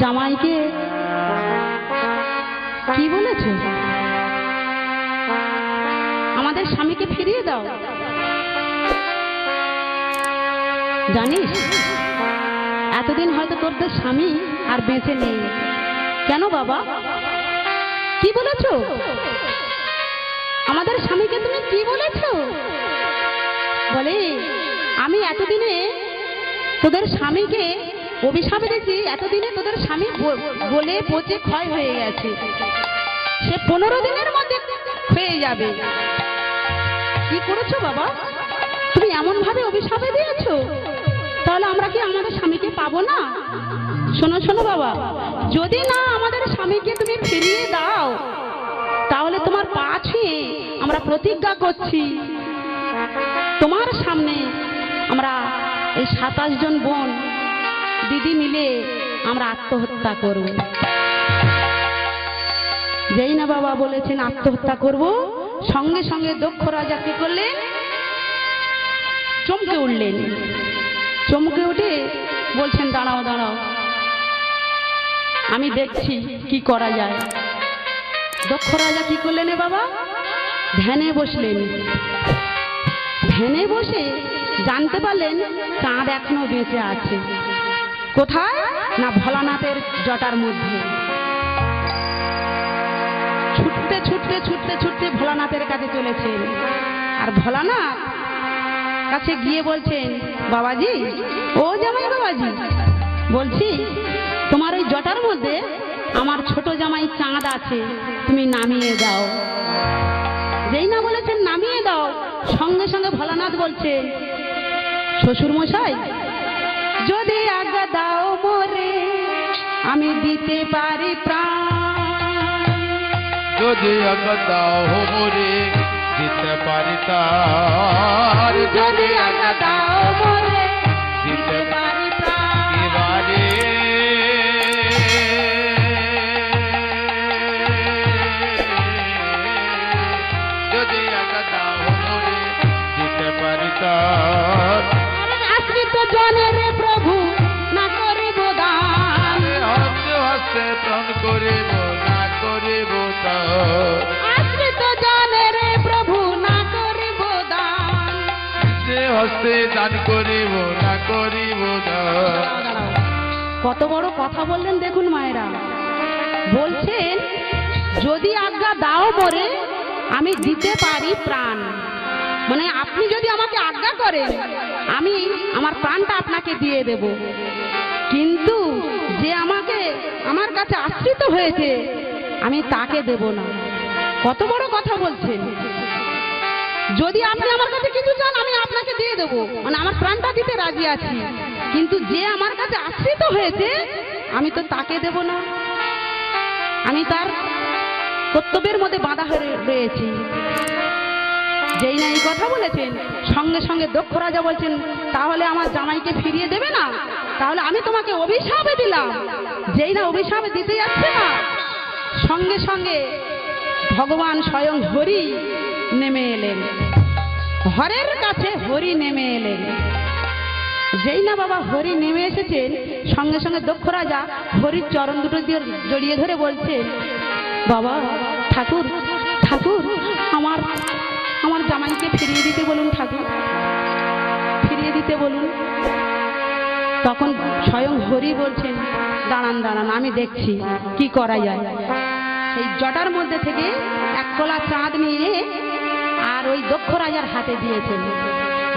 জামাইকে কি বলেছো? আমাদের স্বামীকে ফিরিয়ে দাও। জানিস এতদিন হয়তো তোদের স্বামী আর বেঁচে নেই। কেন বাবা, কি বলেছো? আমাদের স্বামীকে তুমি কি বলেছো? বলে আমি এতদিনে তোদের স্বামীকে অভিশাপ দিয়েছি, এতদিনে তোদের স্বামী বলে পচে ক্ষয় হয়ে গেছে, সে 15 দিনের মধ্যে হয়ে যাবে। কি করেছো বাবা, তুমি এমন ভাবে অভিশাপে দিয়েছো, তাহলে আমরা কি আমাদের স্বামীকে পাবো না? শোনো শোনো বাবা, যদি না আমাদের স্বামীকে তুমি ফিরিয়ে দাও, তাহলে তোমার পা ছুঁয়ে আমরা প্রতিজ্ঞা করছি, তোমার সামনে আমরা এই 27 জন বোন দিদি মিলে আমরা আত্মহত্যা করব। যেই না বাবা বলেছেন আত্মহত্যা করব, সঙ্গে সঙ্গে দক্ষ রাজা কি করলেন? চমকে উঠলেন। চমকে উঠে বলছেন দাঁড়াও দাঁড়াও, আমি দেখছি কি করা যায়। দক্ষ রাজা কি করলেন বাবা? ধ্যানে বসলেন। ধ্যানে বসে জানতে পারলেন চাঁদ এখনো বেঁচে আছে। কোথায়? না ভোলানাথের জটার মধ্যে। ছুটতে ছুটতে ছুটতে ছুটতে ভোলানাথের কাছে চলেছেন। আর ভোলানাথ কাছে গিয়ে বলছেন, বাবাজি, ও জামাই বাবাজি, বলছি তোমার ওই জটার মধ্যে আমার ছোট জামাই চাঁদ আছে, তুমি নামিয়ে দাও। যেই না বলেছেন নামিয়ে দাও, সঙ্গে সঙ্গে ভোলানাথ বলছে, শ্বশুর মশাই, যদি আজ্ঞা দাও মোরে আমি দিতে পারি প্রাণ। যদি আজ্ঞা দাও মোরে দিতে পারি তার। যদি আজ্ঞা দাও মোরে দিতে পারি প্রাণ। এবারে যদি আজ্ঞা দাও মোরে দিতে পারি তার। আশ্রিত জনের প্রভু না করিব দান। হস্তে হস্তে প্রাণ করিব না করিব তার। আশ্রিত জনের প্রভু না করিব দান। যে হস্তে দান করিব না করিব তার। কত বড় কথা বললেন দেখুন মায়েরা। বলছেন যদি আজ্ঞা দাও মোরে আমি দিতে পারি প্রাণ। মানে আপনি যদি আমাকে আজ্ঞা করেন আমি আমার প্রাণটা আপনাকে দিয়ে দেব, কিন্তু যে আমাকে আমার কাছে আশ্রিত হয়েছে আমি তাকে দেব না। কত বড় কথা বলছেন। যদি আপনি আমার কাছে কিছু চান আমি আপনাকে দিয়ে দেব, মানে আমার প্রাণটা দিতে রাজি আছি, কিন্তু যে আমার কাছে আশ্রিত হয়েছে আমি তো তাকে দেব না। আমি তার কর্তব্যের মধ্যে বাধা হয়ে রয়েছি। যেই না এই কথা বলেছেন, সঙ্গে সঙ্গে দক্ষ রাজা বলছেন, তাহলে আমার জামাইকে ফিরিয়ে দেবে না? তাহলে আমি তোমাকে অভিশাপে দিলাম। যেই না অভিশাপে দিতে যাচ্ছে না, সঙ্গে সঙ্গে ভগবান স্বয়ং হরি নেমে এলেন। হরের কাছে হরি নেমে এলেন। যেই না বাবা হরি নেমে এসেছেন, সঙ্গে সঙ্গে দক্ষ রাজা হরির চরণ দুটো দিয়ে জড়িয়ে ধরে বলছেন, বাবা ঠাকুর ঠাকুর, আমার আমার জামাইকে ফিরিয়ে দিতে বলুন ঠাকুর, ফিরিয়ে দিতে বলুন। তখন স্বয়ং হরি বলছেন, দাঁড়ান দাঁড়ান, আমি দেখছি কি করা যায়। সেই জটার মধ্যে থেকে 1 কলা চাঁদ নিয়ে আর ওই দক্ষ রাজার হাতে দিয়েছেন।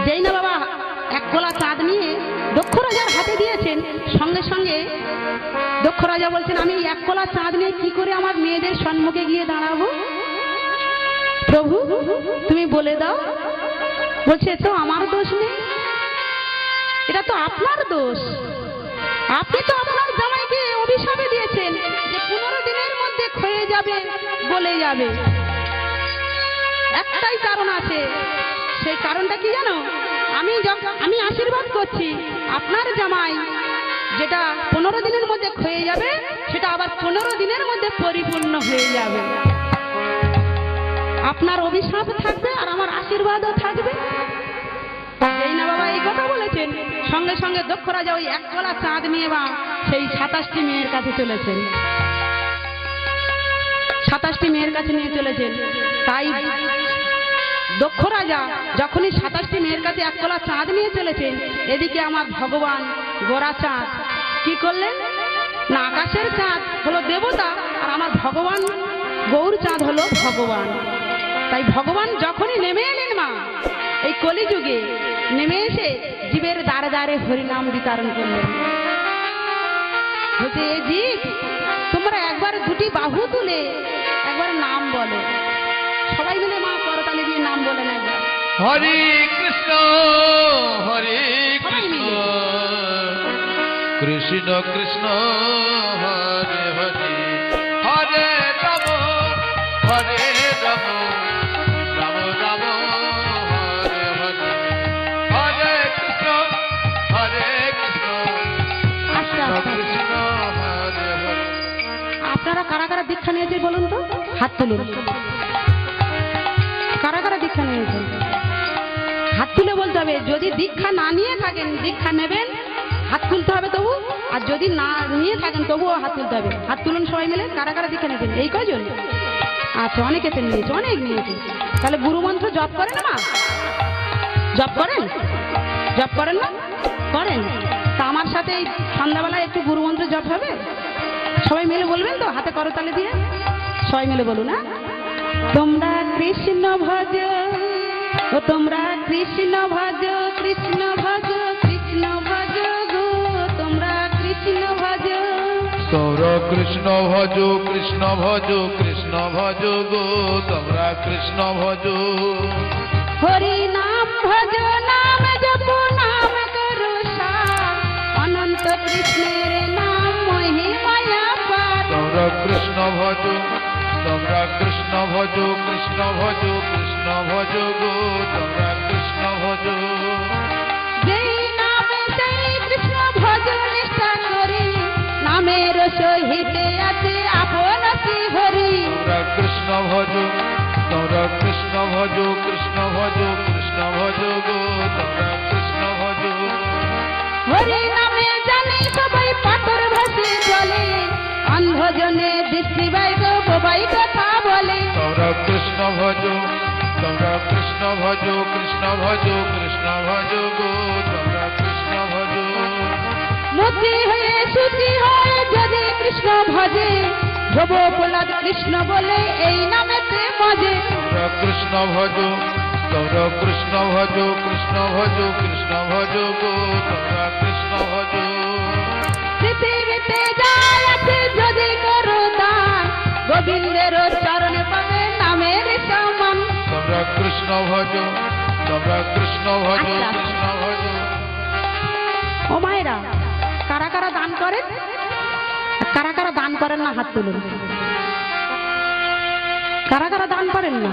যেই না বাবা 1 কলা চাঁদ নিয়ে দক্ষ রাজার হাতে দিয়েছেন, সঙ্গে সঙ্গে দক্ষ রাজা বলছেন, আমি 1 কলা চাঁদ নিয়ে কি করে আমার মেয়েদের সম্মুখে গিয়ে দাঁড়াবো? প্রভু তুমি বলে দাও। বলছে, তো আমার দোষ নেই, এটা তো আপনার দোষ। আপনি তো আপনার জামাইকে অভিশাপে দিয়েছেন যে 15 দিনের মধ্যে ক্ষয়ে যাবে, গলে যাবে। একটাই কারণ আছে, সেই কারণটা কি জানো? আমি আশীর্বাদ করছি আপনার জামাই যেটা 15 দিনের মধ্যে ক্ষয়ে যাবে, সেটা আবার 15 দিনের মধ্যে পরিপূর্ণ হয়ে যাবে। আপনার অভিশাপ থাকবে আর আমার আশীর্বাদও থাকবে। যেই না বাবা এই কথা বলেছেন, সঙ্গে সঙ্গে দক্ষ রাজা ওই এক কলা চাঁদ নিয়ে বা সেই 27টি মেয়ের কাছে চলেছেন, 27টি মেয়ের কাছে নিয়ে চলেছেন। তাই দক্ষ রাজা যখনই 27টি মেয়ের কাছে এক কলা চাঁদ নিয়ে চলেছেন, এদিকে আমার ভগবান গোরা চাঁদ কি করলেন না, আকাশের চাঁদ হলো দেবতা, আর আমার ভগবান গৌর চাঁদ হলো ভগবান। তাই ভগবান যখনই নেমে এলেন মা এই কলিযুগে, নেমে এসে জীবের দ্বারে দ্বারে হরিনাম বিতরণ করলেন। বলছে, এ জীব, তোমরা একবার দুটি বাহু তুলে একবার নাম বলো। সবাই মিলে মা করতালি দিয়ে নাম বলেন একবার। হরে কৃষ্ণ হরে কৃষ্ণ কৃষ্ণ কৃষ্ণ হরে হরে, হরে রাম হরে রাম রাম রাম হরে হরে, হরে কৃষ্ণ আচ্ছা, কৃষ্ণ হরে হরে। আপনারা কারা কারা দীক্ষা নিয়েছেন বলুন তো, হাত তুলুন। কারা কারা দীক্ষা নিয়েছেন হাত তুলে বলতে হবে। যদি দীক্ষা না নিয়ে থাকেন, দীক্ষা নেবেন, হাত তুলতে হবে তবু, আর যদি না নিয়ে থাকেন তবুও হাত তুলতে হবে। হাত তুলুন সবাই মিলে, কারা কারা দীক্ষা নিয়েছেন? এই কয়জন? আচ্ছা, অনেকে তো নিয়েছে, অনেক নিয়েছে। তাহলে গুরু মন্ত্র জপ করেন মা? জপ করেন? জপ করেন না? করেন। তা আমার সাথে এই সন্ধ্যাবেলায় একটু গুরু মন্ত্র জপ হবে? সবাই মিলে বলবেন তো, হাতে করতালি দিয়ে সবাই মিলে বলুন। না, তোমরা কৃষ্ণ ভজ, ও তোমরা কৃষ্ণ ভজ, কৃষ্ণ ভজ, কৃষ্ণ ভজ গো, তোমরা কৃষ্ণ ভজ। তোমরা কৃষ্ণ ভজ, কৃষ্ণ ভজ, কৃষ্ণ ভজ গো, তোমরা কৃষ্ণ ভজ। হরি নাম ভজ, নাম জপ, নাম করো সার, অনন্ত কৃষ্ণের নাম মহিমায়া পার। তোমরা কৃষ্ণ ভজ, তোমরা কৃষ্ণ ভজ, কৃষ্ণ ভজ, কৃষ্ণ ভজ গো, তোমরা কৃষ্ণ ভজ। যেই নামে সেই কৃষ্ণ ভজ নিষ্ঠা করি, নামের সহিতে আছে আপন শ্রী হরি। তোমরা কৃষ্ণ ভজ, তোমরা কৃষ্ণ ভজ, কৃষ্ণ ভজ, কৃষ্ণ ভজ গো, তোমরা কৃষ্ণ ভজ। হরি নামে জানে সবাই পাথর ভাসে চলে, অন্ধজনে দৃষ্টি বাইক বোবাই কথা বলে। তোমরা কৃষ্ণ ভজ, তোমরা কৃষ্ণ ভজ, কৃষ্ণ ভজ, কৃষ্ণ ভজ গো, তোমরা কৃষ্ণ ভজ। মতি হয়ে সুচি হয় যদি কৃষ্ণ ভজে, ধ্রুব প্রহ্লাদ কৃষ্ণ বলে এই নামেতে মজে। তোমরা কৃষ্ণ ভজ, তোমরা কৃষ্ণ ভজ, কৃষ্ণ ভজ, কৃষ্ণ ভজ গো, তোমরা কৃষ্ণ ভজ। পৃথিবীতে যায় আছে যদি করো দান, গোবিন্দের চরণে পাবে নামের সমান। তোমরা কৃষ্ণ ভজ, তোমরা কৃষ্ণ ভজ, কৃষ্ণ ভজ। ও মায়েরা, কারা কারা দান করেন? কারা কারা দান করেন না হাত তুলুন। কারা কারা দান করেন না?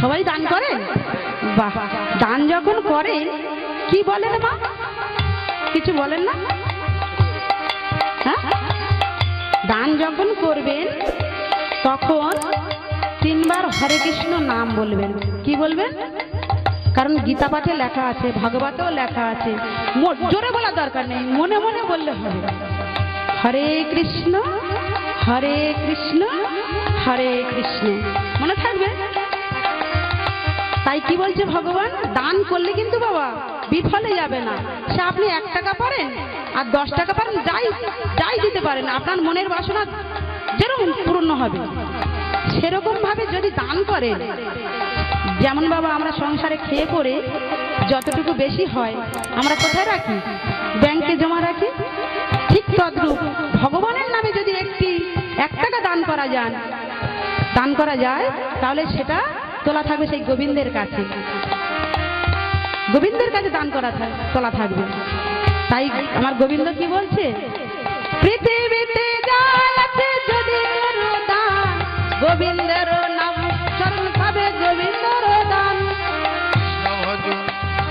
সবাই দান করেন? বাহ, দান যখন করেন কি বলেন মা? কিছু বলেন না? হ্যাঁ, দান যখন করবেন তখন 3 বার হরে কৃষ্ণ নাম বলবেন। কি বলবেন? কারণ গীতা পাঠে লেখা আছে, ভাগবতেও লেখা আছে, জোরে বলার দরকার নেই, মনে মনে বললে হবে। হরে কৃষ্ণ হরে কৃষ্ণ হরে কৃষ্ণ, মনে থাকবে। তাই কি বলছে ভগবান? দান করলে কিন্তু বাবা বিফলে যাবে না। সে আপনি 1 টাকা পারেন আর 10 টাকা পারেন, যাই যাই দিতে পারেন, আপনার মনের বাসনা যেরকম পূর্ণ হবে সেরকম ভাবে যদি দান করেন। যেমন বাবা আমরা সংসারে খেয়ে পড়ে যতটুকু বেশি হয় আমরা কোথায় রাখি? ব্যাংকে জমা রাখি। ঠিক তদ্রূপ ভগবানের নামে যদি 1 টাকা দান করা যায় তাহলে সেটা তোলা থাকবে সেই গোবিন্দের কাছে। গোবিন্দের কাছে দান করা তোলা থাকবে। তাই আমার গোবিন্দ কি বলছে? পৃথিবীতে যায় আছে যদি করো দান, গোবিন্দের নাম চরণ পাবে গোবিন্দর দান।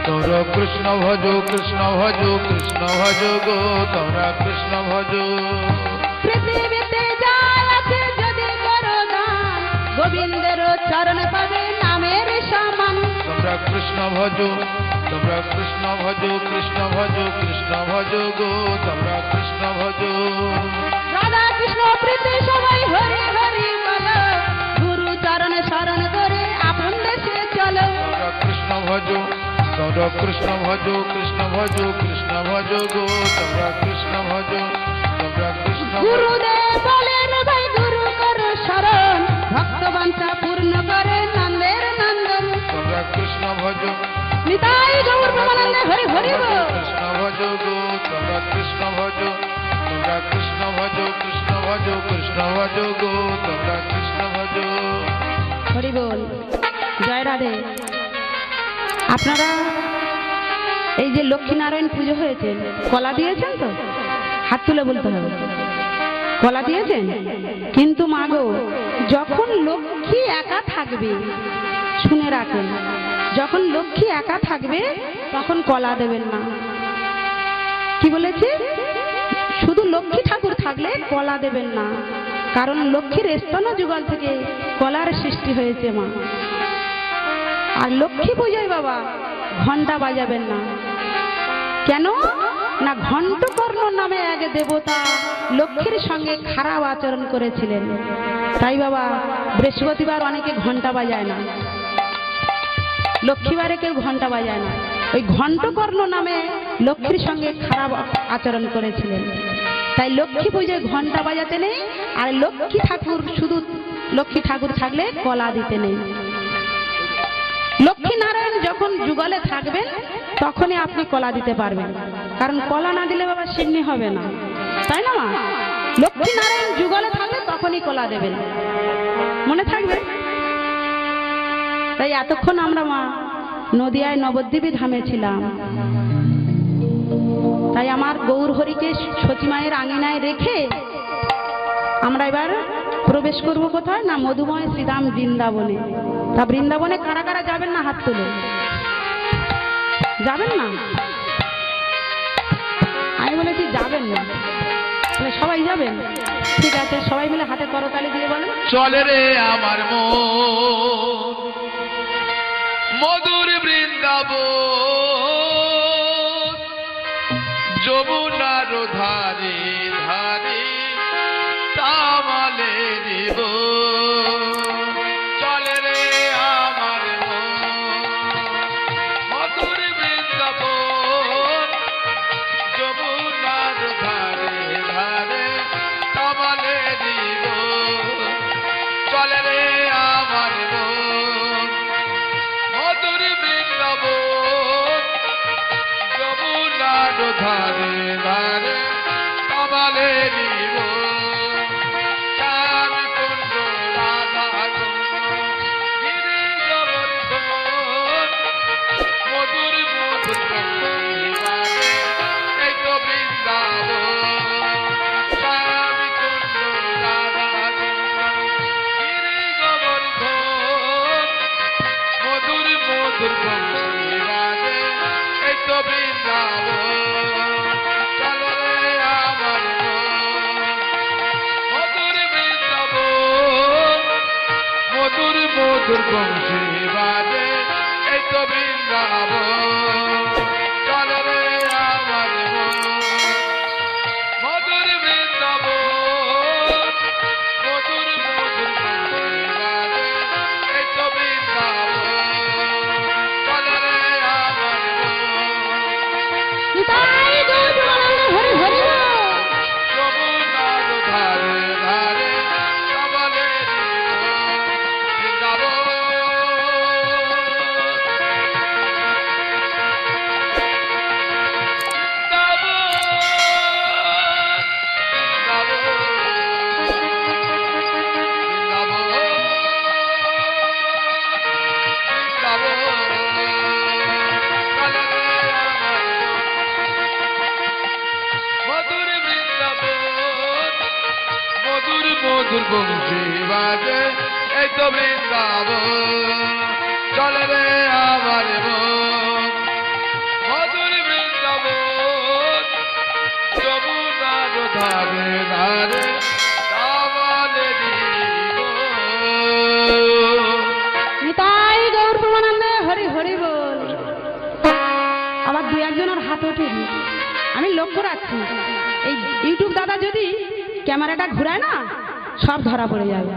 তোমরা কৃষ্ণ ভজ, কৃষ্ণ ভজ, কৃষ্ণ ভজ গো, তোমরা কৃষ্ণ ভজ। পৃথিবীতে যায় আছে যদি করো দান, গোবিন্দের চরণ পাবে নামের সমান। তোমরা কৃষ্ণ ভজ তোমরা কৃষ্ণ ভজ কৃষ্ণ ভজ কৃষ্ণ ভজ গো তোমরা কৃষ্ণ ভজ রাধা কৃষ্ণ প্রীতি সবাই হরি হরি বলো গুরু চরণ শরণ করে আপন দেশে চলো তোমরা কৃষ্ণ ভজ তোমরা কৃষ্ণ ভজ কৃষ্ণ ভজ কৃষ্ণ ভজ গো তোমরা কৃষ্ণ ভজ তোমরা কৃষ্ণ ভজ গুরুদেব বলেন ভাই গুরু করো শরণ ভক্ত বাঞ্ছা পূর্ণ করে নন্দের নন্দন তোমরা কৃষ্ণ ভজ নিতাই গৌর প্রেমানন্দে হরি হরি বল কৃষ্ণ ভজ গো তোমরা কৃষ্ণ ভজ তোমরা কৃষ্ণ ভজ কৃষ্ণ ভজ কৃষ্ণ ভজ গো তোমরা কৃষ্ণ ভজ হরি বল জয় রাধে। আপনারা এই যে লক্ষ্মীনারায়ণ পুজো হয়েছে কলা দিয়েছেন তো? হাত তুলে বলতে হবে কলা দিয়েছেন। কিন্তু মাগো যখন লক্ষ্মী একা থাকবে, শুনে রাখেন, যখন লক্ষ্মী একা থাকবে তখন কলা দেবেন না। কি বলেছি? শুধু লক্ষ্মী ঠাকুর থাকলে কলা দেবেন না, কারণ লক্ষ্মীর স্তন যুগল থেকে কলার সৃষ্টি হয়েছে মা। আর লক্ষ্মী পূজায় বাবা ঘন্টা বাজাবেন না। কেন না? ঘণ্টকর্ণ নামে এক দেবতা লক্ষ্মীর সঙ্গে খারাপ আচরণ করেছিলেন, তাই বাবা বৃহস্পতিবার অনেকে ঘন্টা বাজায় না, লক্ষ্মীবারে কেউ ঘন্টা বাজায় না। ওই ঘণ্টকর্ণ নামে লক্ষ্মীর সঙ্গে খারাপ আচরণ করেছিলেন, তাই লক্ষ্মী পূজায় ঘন্টা বাজাতে নেই। আর লক্ষ্মী ঠাকুর, শুধু লক্ষ্মী ঠাকুর থাকলে কলা দিতে নেই। লক্ষ্মী নারায়ণ যখন যুগলে থাকবেন তখনই আপনি কলা দিতে পারবেন, কারণ কলা না দিলে বাবা সিন্নি হবে না, তাই না মা? লক্ষ্মী নারায়ণ যুগলে থাকলে তখনই কলা দেবেন, মনে থাকবে। তাই এতক্ষণ আমরা মা নদিয়ায় নবদ্বীপী ধামে ছিলাম, তাই আমার গৌর হরিকে সচিমায়ের আঙিনায় রেখে আমরা এবার প্রবেশ করব কোথায় না? মধুময় শ্রীধাম বৃন্দাবনে। তা বৃন্দাবনে কারা কারা যাবেন না? হাত তুলে। যাবেন না? আমি বলেছি যাবেন না, তাহলে সবাই যাবেন? ঠিক আছে, সবাই মিলে হাতে করতালি দিয়ে বলেন চলে রে আমার মন মধুর বৃন্দাবন যমুনার ধারে ধারে তামালে দিব চলে রে আমার মন মধুর বৃন্দাবন যমুনার ধারে ধারে তামালে দিব চলে রে আমার মন মধুর বৃন্দাবন যমুনার ধারে ধারে তামালে দিব শ্যাম কুণ্ড রাধা কুণ্ড গিরি গোবর্ধন মধুর মধুর বাজে এই তো বৃন্দাবন শ্যাম কুণ্ড রাধা কুণ্ড গিরি গোবর্ধন মধুর মধুর বাজে এই তো বৃন্দাবন চলো রে আমার মধুর বৃন্দাবন মধুর মধুর বংশী বাজে এই তো বৃন্দাবন চলো রে আমার মধুর বৃন্দাবন মধুর মধুর বংশী বাজে এই তো বৃন্দাবন চলো রে আমার নিতাই গৌর প্রেমানন্দে হরি হরি বল। যমুনার ধারে ধারে তামালে বৃন্দাবন মধুর বৃন্দাবন মধুর মধুর বংশী বাজে এই তো বৃন্দাবন চলে রে আমার মন মধুর বৃন্দাবন যমুনার ধারে ধারে তামালে দিব নিতাই গৌর প্রেমানন্দে হরি হরি বল। যাচ্ছি। এই ইউটিউব দাদা যদি ক্যামেরাটা ঘুরায় না, সব ধরা পড়ে যাবে।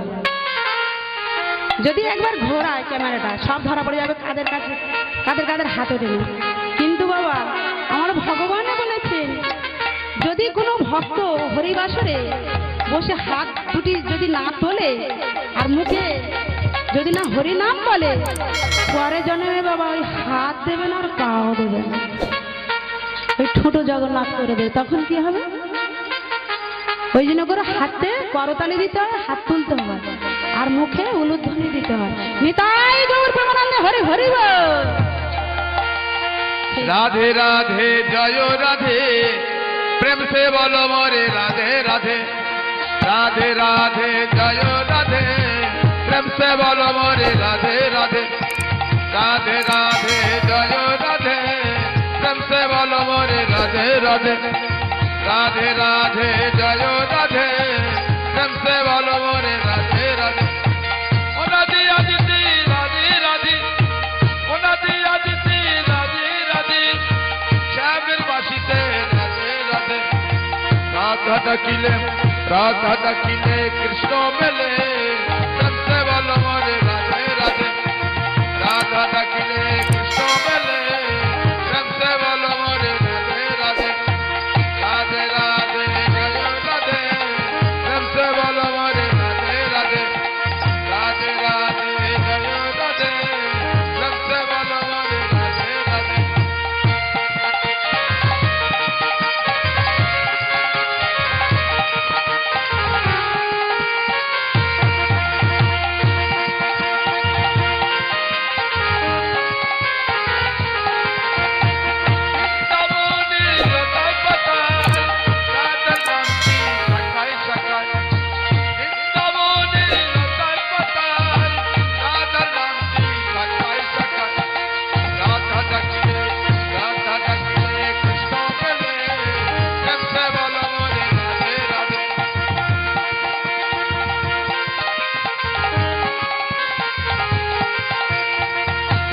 যদি একবার ঘোরায় ক্যামেরাটা, সব ধরা পড়ে যাবে কাদের কাছে, কাদের হাতে টেনে। কিন্তু বাবা, আমার ভগবান বলেছেন, যদি কোনো ভক্ত হরিবাসরে বসে হাত দুটি যদি না তোলে আর মুখে যদি না হরি নাম বলে, পরে জন্মে বাবা ওই হাত দেবে না আর পাও দেবে না, ওই ঠোঁটো জগন্নাথ করে দেবে। তখন কি হবে? ওই জন্য করে হাতে করতালি দিতে হয়, হাত তুলতে হয়, আর মুখে উলুধ্বনি দিতে হয়। নিতাই গৌর প্রেমানন্দে হরি হরি বল। রাধে রাধে জয় রাধে, প্রেম সে বলো মোরে রাধে রাধে। রাধে রাধে জয় রাধে, প্রেম সে বলো মোরে রাধে রাধে। রাধে রাধে জয় রাধে, প্রেম সে বলো মোরে রাধে রাধে। রাধে রাধে জয় রাধে, প্রেম সে বলো মোরে রাধে রাধে। ও রাধে আদিতি রাধে রাধে, ও রাধে আদিতি রাধে রাধে। শ্যামের বাসিতে রাধে রাধে। রাধা ডাকিলে কৃষ্ণ মেলে, প্রেম সে বলো মোরে রাধে রাধে। রাধা ডাকিলে কৃষ্ণ মেলে, প্রেম সে বলো মোরে রাধে রাধে। রাধে রাধে জয় রাধে, প্রেম সে বলো মোরে রাধে রাধে। রাধে রাধে জয় রাধে, প্রেম সে বলো মোরে রাধে রাধে।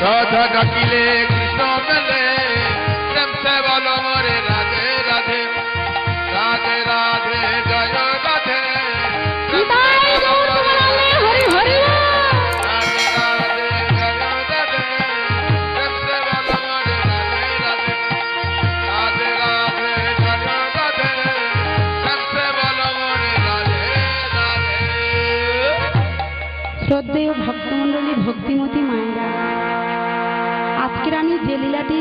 রাধা ডাকিলে কৃষ্ণ মেলে, প্রেম সে বলো মোরে রাধে রাধে। রাধে রাধে জয় রাধে, নিতাই গৌর প্রেমানন্দে হরি হরি বল। রাধে রাধে জয় রাধে, প্রেম সে বলো মোরে রাধে রাধে। রাধে রাধে জয় রাধে, প্রেম সে বলো মোরে রাধে রাধে। শ্রদ্ধেয় ভক্তমণ্ডলী, ভক্তিমতী মায়েরা, আজকের আমি যে লীলাটি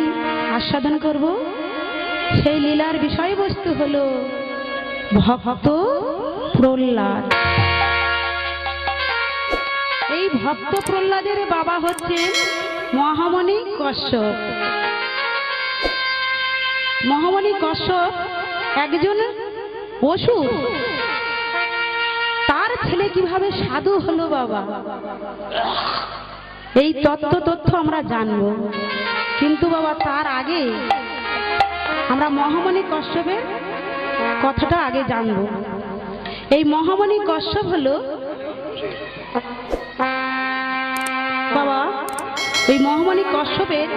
আস্বাদন করব, সেই লীলার বিষয়বস্তু হলো ভক্ত প্রহ্লাদ। এই ভক্ত প্রহ্লাদের বাবা হচ্ছেন মহামণি কশ্যপ। মহামণি কশ্যপ একজন অসুর। তার ছেলে কিভাবে সাধু হলো বাবা, এই তথ্য আমরা জানব। কিন্তু বাবা, তার আগে আমরা মহামণি কশ্যপের কথাটা আগে জানব। এই মহামণি কশ্যপ হলো বাবা, এই মহামণি কশ্যপের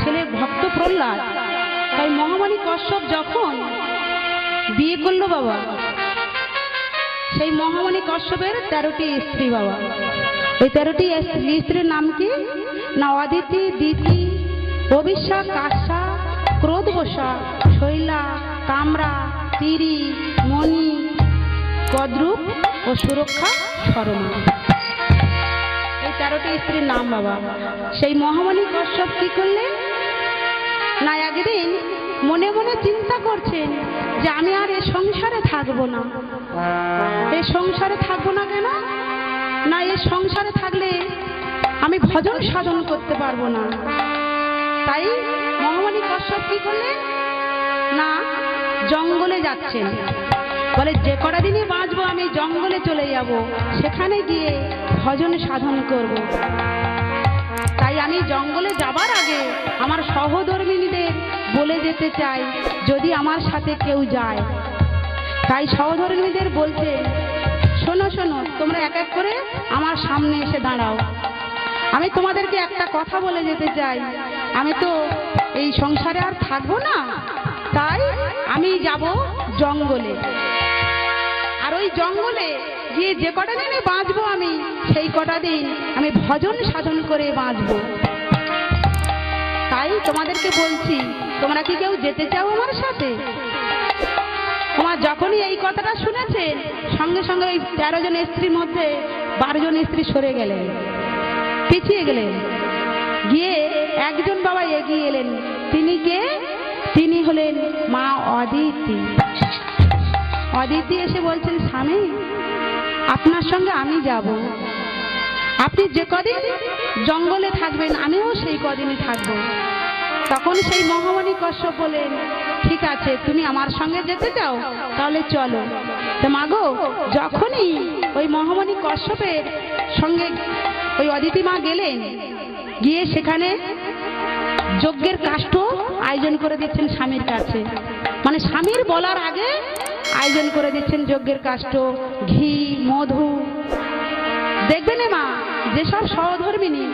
ছেলে ভক্ত প্রহ্লাদ। তাই মহামণি কশ্যপ যখন বিয়ে করলো বাবা, সেই মহামণি কশ্যপের 13টি স্ত্রী বাবা। ওই 13টি স্ত্রীর নাম কি? না অদিতি, দিতি, অবিশ্যা, কাশ্যা, ক্রোধবশা, শৈলা, তাম্রা, তিরি, মণি, কদ্রুপ ও সুরক্ষা শর্মা। এই 13টি স্ত্রীর নাম বাবা। সেই মহামণি কশ্যপ কি করলেন না, একদিন মনে মনে চিন্তা করছেন যে আমি আর এ সংসারে থাকবো না। এ সংসারে থাকবো না কেন না, এ সংসারে থাকলে আমি ভজন সাধন করতে পারবো না। তাই মহামণি কশ্যপ কি করলেন না, জঙ্গলে যাচ্ছেন। বলে যে কটা দিনই বাঁচবো আমি জঙ্গলে চলে যাব, সেখানে গিয়ে ভজন সাধন করব। তাই আমি জঙ্গলে যাবার আগে আমার সহধর্মিণীদের বলে যেতে চাই, যদি আমার সাথে কেউ যায়। তাই সহধর্মিণীদের বলছে, শোনো শোনো, তোমরা এক এক করে আমার সামনে এসে দাঁড়াও। আমি তোমাদেরকে একটা কথা বলে যেতে চাই, আমি তো এই সংসারে আর থাকবো না, তাই আমি যাব জঙ্গলে, আর ওই জঙ্গলে গিয়ে যে কটা দিনে বাঁচবো আমি, সেই কটা দিন আমি ভজন সাধন করে বাঁচবো। তাই তোমাদেরকে বলছি, তোমরা কি কেউ যেতে চাও আমার সাথে? তোমার যখনই এই কথাটা শুনেছেন, সঙ্গে সঙ্গে ওই 13 জন স্ত্রীর মধ্যে 12 জন স্ত্রী সরে গেলেন, পিছিয়ে গেলেন। গিয়ে একজন বাবা এগিয়ে এলেন। তিনি কে? তিনি হলেন মা অদিতি। অদিতি এসে বলছেন, স্বামী আপনার সঙ্গে আমি যাব। আপনি যে কদিন জঙ্গলে থাকবেন আমিও সেই কদিনই থাকবো। তখন সেই মহামণি কশ্যপ বলেন, ঠিক আছে তুমি আমার সঙ্গে যেতে চাও, তাহলে চলো। তো মাগো, যখনই ওই মহামণি কশ্যপের সঙ্গে ওই অদিতি মা গেলেন, গিয়ে সেখানে যজ্ঞের কাষ্ঠ আয়োজন করে দিচ্ছেন স্বামীর কাছে। মানে স্বামীর বলার আগে আয়োজন করে দিচ্ছেন যজ্ঞের কাষ্ঠ, ঘি, মধু। দেখবেন মা, যেসব সহধর্মিনী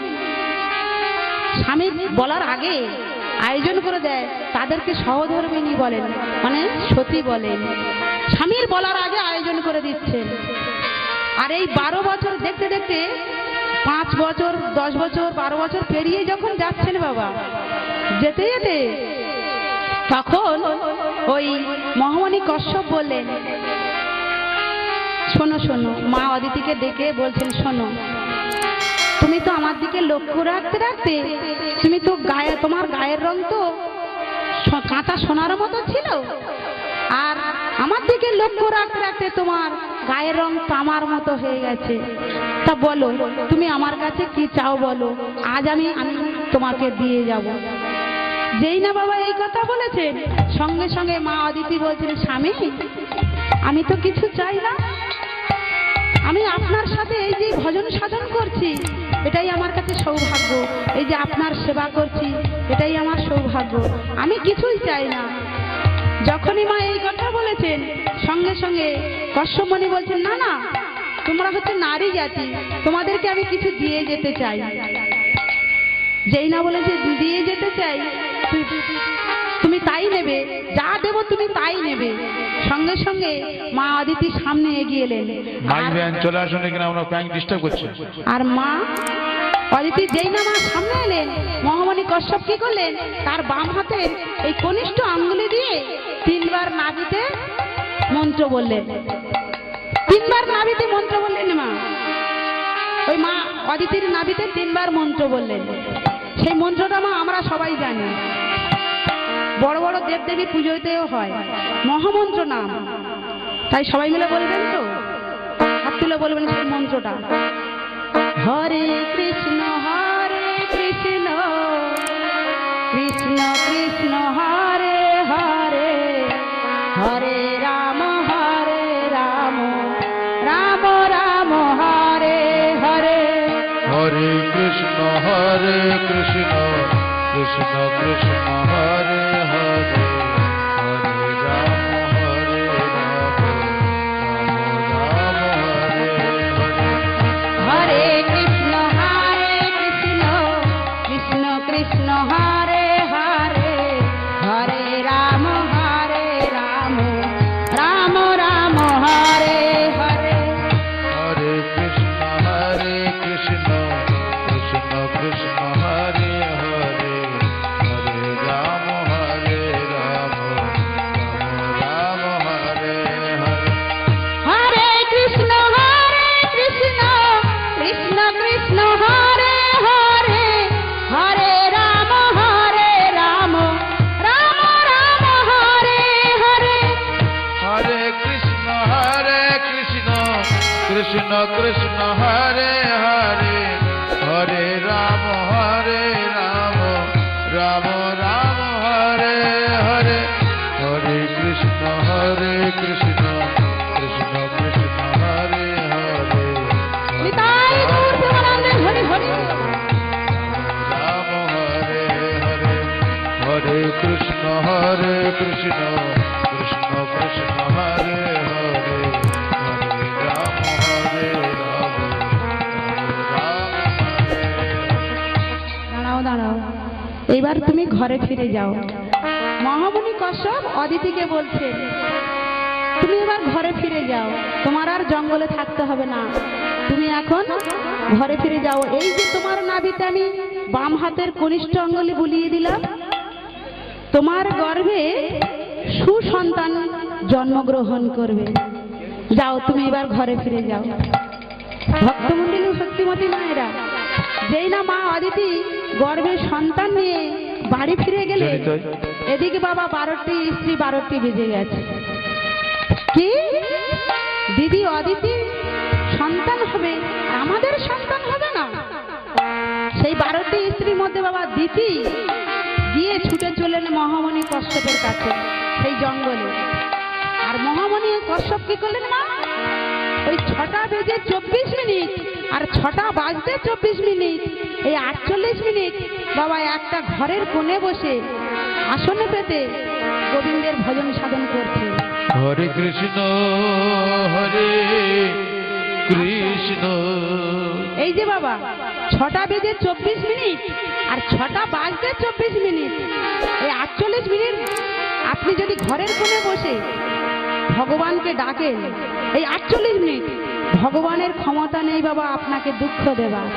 স্বামী বলার আগে আয়োজন করে দেয় তাদেরকে সহধর্মিনী বলেন, মানে সতী বলেন। স্বামীর বলার আগে আয়োজন করে দিচ্ছেন। আর এই 12 বছর দেখতে দেখতে 5 বছর, 10 বছর, 12 বছর পেরিয়ে যখন যাচ্ছেন বাবা, যেতে যেতে তখন ওই মহামণি কশ্যপ বললেন, শোনো শোনো, মা অদিতিকে ডেকে বলছেন, শোনো তুমি তো আমার দিকে লক্ষ্য রাখতে রাখতে তুমি তো তোমার গায়ের রং তো কাঁচা সোনার মতো ছিল, আর আমার দিকে লক্ষ্য রাখতে রাখতে তোমার গায়ের রং তামার মতো হয়ে গেছে। তা বলো তুমি আমার কাছে কি চাও বলো, আজ আমি তোমাকে দিয়ে যাব। যেই না বাবা এই কথা বলেছেন, সঙ্গে সঙ্গে মা অদিতি বলছেন, স্বামী আমি তো কিছু চাই না, আমি আপনার সাথে এই যে ভজন সাধন করছি এটাই আমার কাছে সৌভাগ্য, এই যে আপনার সেবা করছি এটাই আমার সৌভাগ্য, আমি কিছুই চাই না। যখনই মা এই কথা বলেছেন, সঙ্গে সঙ্গে কশ্যপ মুনি বলছেন, না না, তোমরা হচ্ছে নারী জাতি, তোমাদেরকে আমি কিছু দিয়ে যেতে চাই। যেই না বলেছে দিয়ে যেতে চাই, তুমি তাই নেবে, যা দেব তুমি তাই নেবে। সঙ্গে সঙ্গে মা অদিতি সামনে এগিয়ে এলেন। চলে আসুন, এখানে আমরা ব্যাংক ডিস্টার্ব করছি। আর মা অদিতি যেই না মা সামনে এলেন, মহামণি কশ্যপ কি করলেন, তার বাম হাতের এই কনিষ্ঠ আঙ্গুলি দিয়ে 3 বার নাভিতে মন্ত্র বললেন। 3 বার নাভিতে মন্ত্র বললেন মা, ওই মা অদিতির নাভিতে 3 বার মন্ত্র বললেন। সেই মন্ত্রটা মা আমরা সবাই জানি, বড় বড় দেবদেবী পুজোতেও হয়, মহামন্ত্র নাম। তাই সবাই মিলে বলবেন তো, হাত তুলে বলবেন সেই মন্ত্রটা, হরে কৃষ্ণ কৃষ্ণ কৃষ্ণ হরে হরে, হরে রাম রাম রাম হরে হরে। হরে কৃষ্ণ কৃষ্ণ কৃষ্ণ হরে হরে, হরে রাম রাম হরে হরে। হরে কৃষ্ণ কৃষ্ণ কৃষ্ণ হরে হরে, হরে রাম রাম রাম হরে হরে। হরে কৃষ্ণ কৃষ্ণ কৃষ্ণ হরে হরে, হরে রাম রাম হরে হরে। হরে কৃষ্ণ কৃষ্ণ কৃষ্ণ হরে হরে, হরে রাম রাম রাম হরে হরে। হরে কৃষ্ণ কৃষ্ণ কৃষ্ণ হরে হরে, হরে রাম রাম রাম হরে হরে। হরে কৃষ্ণ কৃষ্ণ কৃষ্ণ হরে হরে, নিতাই গৌর প্রেমানন্দে হরি হরি। রাম হরে হরে। হরে কৃষ্ণ কৃষ্ণ কৃষ্ণ হরে হরে, হরে রাম রাম হরে। দাঁড়াও দাঁড়াও, এইবার তুমি ঘরে ফিরে যাও। মহামুনি কশ্যপ অদিতিকে বলছেন, তুমি এবার ঘরে ফিরে যাও, তোমার আর জঙ্গলে থাকতে হবে না, তুমি এখন ঘরে ফিরে যাও। এই যে তোমার নাভিতে আমি বাম হাতের কনিষ্ঠ অঙ্গুলি বুলিয়ে দিলাম, তোমার গর্ভে সুসন্তান জন্মগ্রহণ করবে, যাও তুমি এবার ঘরে ফিরে যাও। ভক্তমন্ডলী শক্তিমতী মায়েরা, যেই না মা অদিতি গর্ভে সন্তান নিয়ে বাড়ি ফিরে গেলে, এদিকে বাবা 12টি স্ত্রী 12টি বেজে গেছে। কি দিদি অদিতি সন্তান হবে, আমাদের সন্তান হবে না? সেই 12টি স্ত্রীর মধ্যে বাবা দিতি গিয়ে ছুটে চলেন মহামণি কশ্যপের কাছে সেই জঙ্গলে। আর মহামণি কশ্যপ কি করলেন মা? ওই 6টা বেজে 24 মিনিট আর 6টা বাজতে 24 মিনিট, এই 48 মিনিট বাবা একটা ঘরের কোণে বসে আসনে পেতে গোবিন্দের ভজন সাধন করছে। হরে কৃষ্ণ হরে কৃষ্ণ। এই যে বাবা 6টা বেজে 24 মিনিট আর 6টা বাজতে 24 মিনিট, এই 48 মিনিট আপনি যদি ঘরের কোণে বসে ভগবানকে ডাকেন, এই 48 মিনিট ভগবানের ক্ষমতা নেই বাবা আপনাকে দুঃখ দেবার,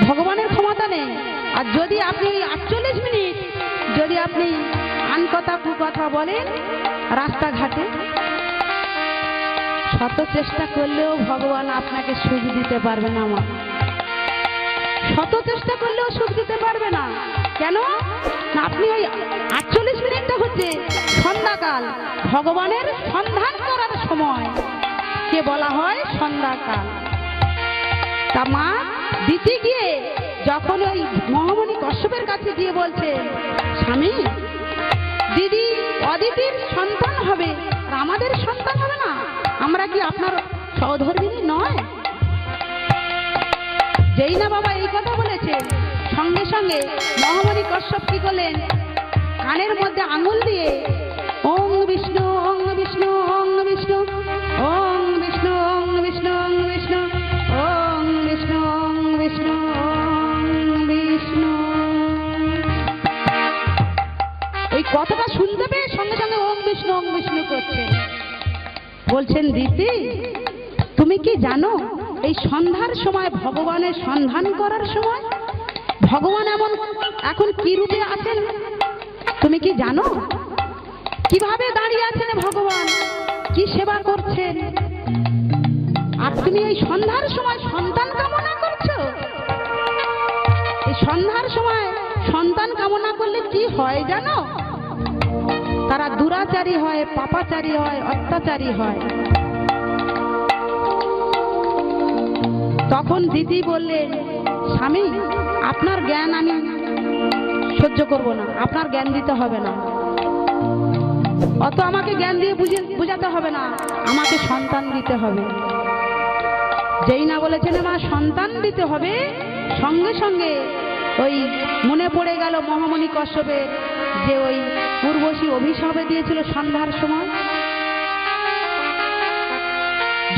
ভগবানের ক্ষমতা নেই। আর যদি আপনি 48 মিনিট যদি আপনি আন কথা কুকথা বলেন রাস্তাঘাটে, শত চেষ্টা করলেও ভগবান আপনাকে সুখ দিতে পারবে না মা, শত চেষ্টা করলেও সুখ দিতে পারবে না। কেন না, আপনি ওই 48 মিনিটটা হচ্ছে সন্ধ্যাকাল, ভগবানের সন্ধান করার সময় কে বলা হয় সন্ধ্যাকাল। তা মা দিতি গিয়ে যখন ওই মহামণি কশ্যপের কাছে গিয়ে বলছে, স্বামী দিদি অদিতির সন্তান হবে আর আমাদের সন্তান হবে না, আমরা কি আপনার সহধর্মিণী নয়? যেই না বাবা এই কথা বলেছে, সঙ্গে সঙ্গে মহামণি কশ্যপ কি করলেন, কানের মধ্যে আঙুল দিয়ে ওং বিষ্ণু ওং বিষ্ণু ওং বিষ্ণু ওং বিষ্ণু ওং বিষ্ণু ওং বিষ্ণু ওং বিষ্ণু ওং বিষ্ণু ওং বিষ্ণু, ওই কথাটা শুনতে পেয়ে সঙ্গে সঙ্গে ওং বিষ্ণু করছে। বলছেন দিদি তুমি কি জানো এই সন্ধ্যার সময় ভগবানের সন্ধান করার সময় ভগবান এমন এখন কি রূপে আছেন তুমি কি জানো? কিভাবে দাঁড়িয়ে আছেন ভগবান, কি সেবা করছেন? আর তুমি এই সন্ধ্যার সময় সন্তান কামনা করছো? এই সন্ধ্যার সময় সন্তান কামনা করলে কি হয় জানো? তারা দুরাচারী হয়, পাপাচারী হয়, অত্যাচারী হয়। তখন দিদি বললেন, স্বামী আপনার জ্ঞান আমি সহ্য করব না, আপনার জ্ঞান দিতে হবে না, অত আমাকে জ্ঞান দিয়ে বুঝাতে হবে না, আমাকে সন্তান দিতে হবে। যেই না বলেছেন মা সন্তান দিতে হবে, সঙ্গে সঙ্গে ওই মনে পড়ে গেল মহামণি কশ্যপের যে ওই উর্বশী অভিশাপে দিয়েছিল সন্ধ্যার সময়।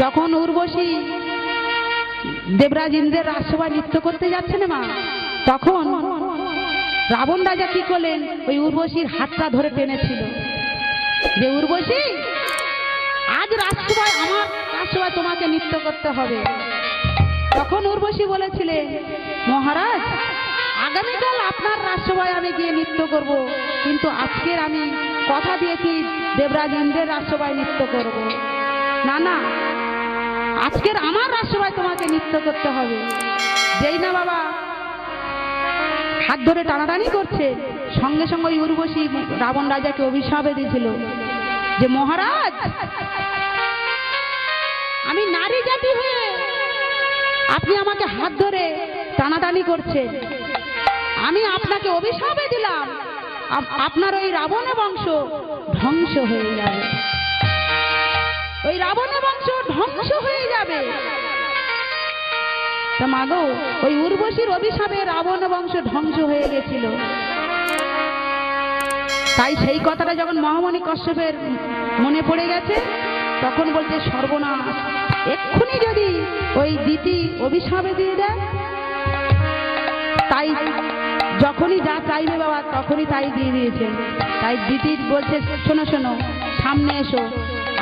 যখন উর্বশী দেবরাজ ইন্দ্রের রাজসভায় নৃত্য করতে যাচ্ছেন মা, তখন রাবণ রাজা কি করলেন, ওই উর্বশীর হাতটা ধরে টেনেছিল যে উর্বশী আজ রাজসভায়, আমার রাজসভায় তোমাকে নৃত্য করতে হবে। তখন উর্বশী বলেছিলেন, মহারাজ আগামীকাল আপনার রাজসভায় আমি গিয়ে নৃত্য করব, কিন্তু আজকের আমি কথা দিয়েছি দেবরাজ ইন্দ্রের রাজসভায় নৃত্য করব না, না আজকের আমার রাজসভায় তোমাকে নৃত্য করতে হবে। যেই না বাবা হাত ধরে টানাটানি করছে, সঙ্গে সঙ্গে ওই উর্বশী রাবণ রাজাকে অভিশাপে দিয়েছিল যে মহারাজ আমি নারী জাতি হয়ে আপনি আমাকে হাত ধরে টানাটানি করছেন, আমি আপনাকে অভিশাপে দিলাম আপনার ওই রাবণ বংশ ধ্বংস হয়ে যাবে, ওই রাবণ বংশ ধ্বংস হয়ে যাবে। তা মাগো ওই উর্বশীর অভিশাপে রাবণ বংশ ধ্বংস হয়ে গেছিল। তাই সেই কথাটা যখন মহামণি কশ্যপের মনে পড়ে গেছে, তখন বলছে সর্বনাশ, এক্ষুনি যদি ওই দিতি অভিশাপে দিয়ে দেয়। তাই যখনই যা চাইবে বাবা তখনই তাই দিয়ে দিয়েছেন। তাই দিদি বলছে শোনো শোনো সামনে এসো।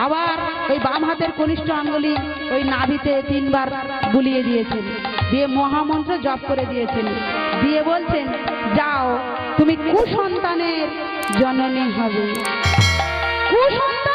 আবার ওই বাম হাতের কনিষ্ঠ আঙ্গুলি ওই নাভিতে 3 বার বুলিয়ে দিয়েছেন, দিয়ে মহামন্ত্র জপ করে দিয়েছেন, দিয়ে বলছেন যাও তুমি কুসন্তানের জননী হবে। কুসন্তান